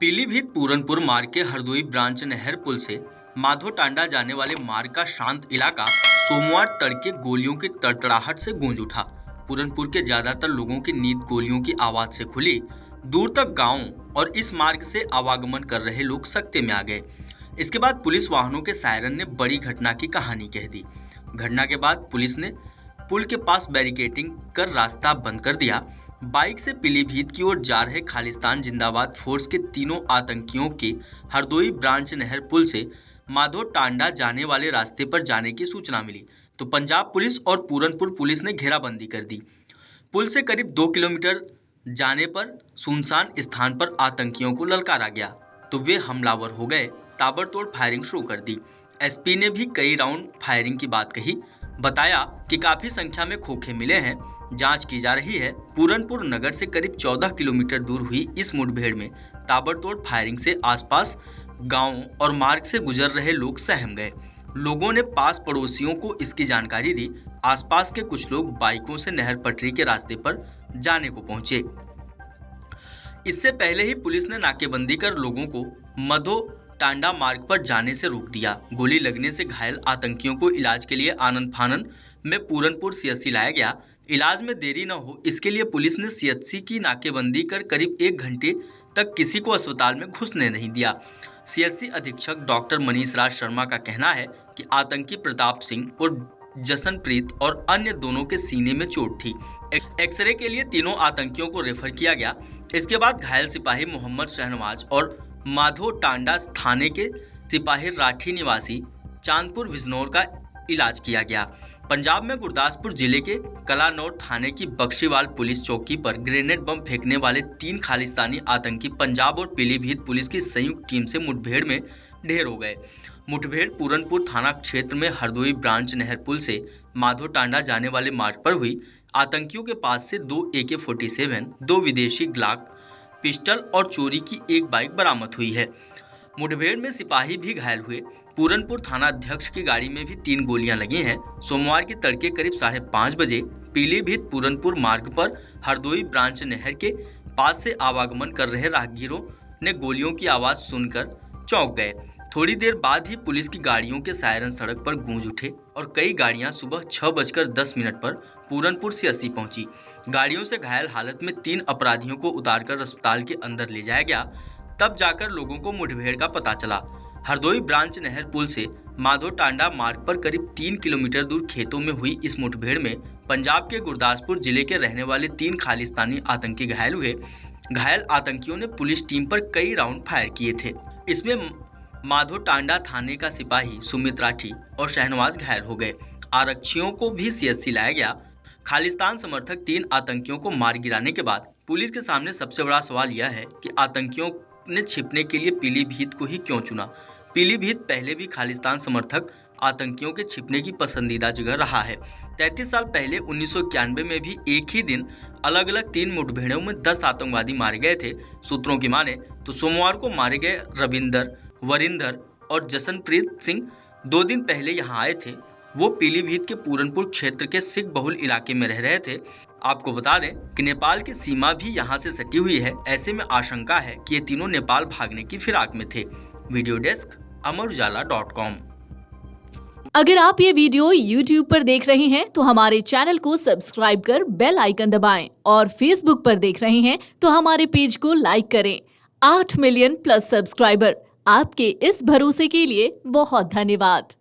पीलीभीत पूरनपुर मार्ग के हरदोई ब्रांच नहर पुल से माधो टांडा जाने वाले मार्ग का शांत इलाका सोमवार तड़के गोलियों की तड़तड़ाहट से गूंज उठा। पूरनपुर के ज्यादातर लोगों की नींद गोलियों की आवाज से खुली। दूर तक गांवों और इस मार्ग से आवागमन कर रहे लोग सकते में आ गए। इसके बाद पुलिस वाहनों के सायरन ने बड़ी घटना की कहानी कह दी। घटना के बाद पुलिस ने पुल के पास बैरिकेडिंग कर रास्ता बंद कर दिया। बाइक से पीलीभीत की ओर जा रहे खालिस्तान जिंदाबाद फोर्स के तीनों आतंकियों के हरदोई ब्रांच नहर पुल से माधो टांडा जाने वाले रास्ते पर जाने की सूचना मिली तो पंजाब पुलिस और पूरनपुर पुलिस ने घेराबंदी कर दी। पुल से करीब 2 किलोमीटर जाने पर सुनसान स्थान पर आतंकियों को ललकारा गया तो वे हमलावर हो गए। ताबड़तोड़ फायरिंग शुरू कर दी। एसपी ने भी कई राउंड फायरिंग की बात कही। बताया कि काफी संख्या में खोखे मिले हैं, जांच की जा रही है। पूरनपुर नगर से करीब 14 किलोमीटर दूर हुई इस मुठभेड़ में ताबड़तोड़ फायरिंग से आसपास गांवों और मार्ग से गुजर रहे लोग सहम गए। लोगों ने पास पड़ोसियों को इसकी जानकारी दी। आसपास के कुछ लोग बाइकों से नहर पटरी के रास्ते पर जाने को पहुंचे। इससे पहले ही पुलिस ने नाकेबंदी कर लोगों को मधो टांडा मार्ग पर जाने से रोक दिया। गोली लगने से घायल आतंकियों को इलाज के लिए आनंद फानन में पूरनपुर सीएचसी लाया गया। इलाज में देरी न हो इसके लिए पुलिस ने सीएचसी की नाकेबंदी कर करीब 1 घंटे तक किसी को अस्पताल में घुसने नहीं दिया। सीएचसी अधीक्षक डॉक्टर मनीष राज शर्मा का कहना है कि आतंकी प्रताप सिंह और जसनप्रीत और अन्य दोनों के सीने में चोट थी। एक्सरे के लिए तीनों आतंकियों को रेफर किया गया। इसके बाद घायल सिपाही मोहम्मद शहनवाज और माधो टांडा थाने के सिपाही राठी निवासी चांदपुर बिजनौर का इलाज किया गया। पंजाब में गुरदासपुर जिले के कलानौर थाने की बख्शीवाल पुलिस चौकी पर ग्रेनेड बम फेंकने वाले 3 खालिस्तानी आतंकी पंजाब और पीलीभीत पुलिस की संयुक्त टीम से मुठभेड़ में ढेर हो गए। मुठभेड़ पूरनपुर थाना क्षेत्र में हरदोई ब्रांच नहर पुल से माधो टांडा जाने वाले मार्ग पर हुई। आतंकियों के पास से 2 AK-47, 2 विदेशी ग्लाक पिस्टल और चोरी की 1 बाइक बरामद हुई है। मुठभेड़ में सिपाही भी घायल हुए। पूरनपुर थाना अध्यक्ष की गाड़ी में भी 3 गोलियां लगी हैं। सोमवार की तड़के करीब 5:30 बजे पीलीभीत पूरनपुर मार्ग पर हरदोई ब्रांच नहर के पास से आवागमन कर रहे राहगीरों ने गोलियों की आवाज सुनकर चौंक गए। थोड़ी देर बाद ही पुलिस की गाड़ियों के सायरन सड़क पर गूंज उठे और कई गाड़ियां सुबह 6:10 पर पूरनपुर सीएचसी पहुंची। गाड़ियों से घायल हालत में 3 अपराधियों को उतारकर अस्पताल के अंदर ले जाया गया। तब जाकर लोगों को मुठभेड़ का पता चला। हरदोई ब्रांच नहर पुल से माधो टांडा मार्ग पर करीब 3 किलोमीटर दूर खेतों में हुई इस मुठभेड़ में पंजाब के गुरदासपुर जिले के रहने वाले 3 खालिस्तानी आतंकी घायल हुए। घायल आतंकियों ने पुलिस टीम पर कई राउंड फायर किए थे। इसमें माधो टांडा थाने का सिपाही सुमित राठी और शहनवाज घायल हो गए। आरक्षियों को भी सीएचसी लाया गया। खालिस्तान समर्थक 3 आतंकियों को मार गिराने के बाद पुलिस के सामने सबसे बड़ा सवाल यह है कि आतंकियों ने छिपने के लिए पीलीभीत को ही क्यों चुना। पीलीभीत पहले भी खालिस्तान समर्थक आतंकियों के छिपने की पसंदीदा जगह रहा है। 33 साल पहले 1991 में भी एक ही दिन अलग अलग 3 मुठभेड़ों में 10 आतंकवादी मारे गए थे। सूत्रों की माने तो सोमवार को मारे गए रविंदर, वरिंदर और जसनप्रीत सिंह 2 दिन पहले यहाँ आए थे। वो पीलीभीत के पूरनपुर क्षेत्र के सिख बहुल इलाके में रह रहे थे। आपको बता दें कि नेपाल की सीमा भी यहाँ से सटी हुई है। ऐसे में आशंका है कि ये तीनों नेपाल भागने की फिराक में थे। Video desk Amar Ujala dot com. अगर आप ये वीडियो YouTube पर देख रहे हैं तो हमारे चैनल को सब्सक्राइब कर बेल आइकन दबाएं और Facebook पर देख रहे हैं तो हमारे पेज को लाइक करें। 8 मिलियन प्लस सब्सक्राइबर, आपके इस भरोसे के लिए बहुत धन्यवाद।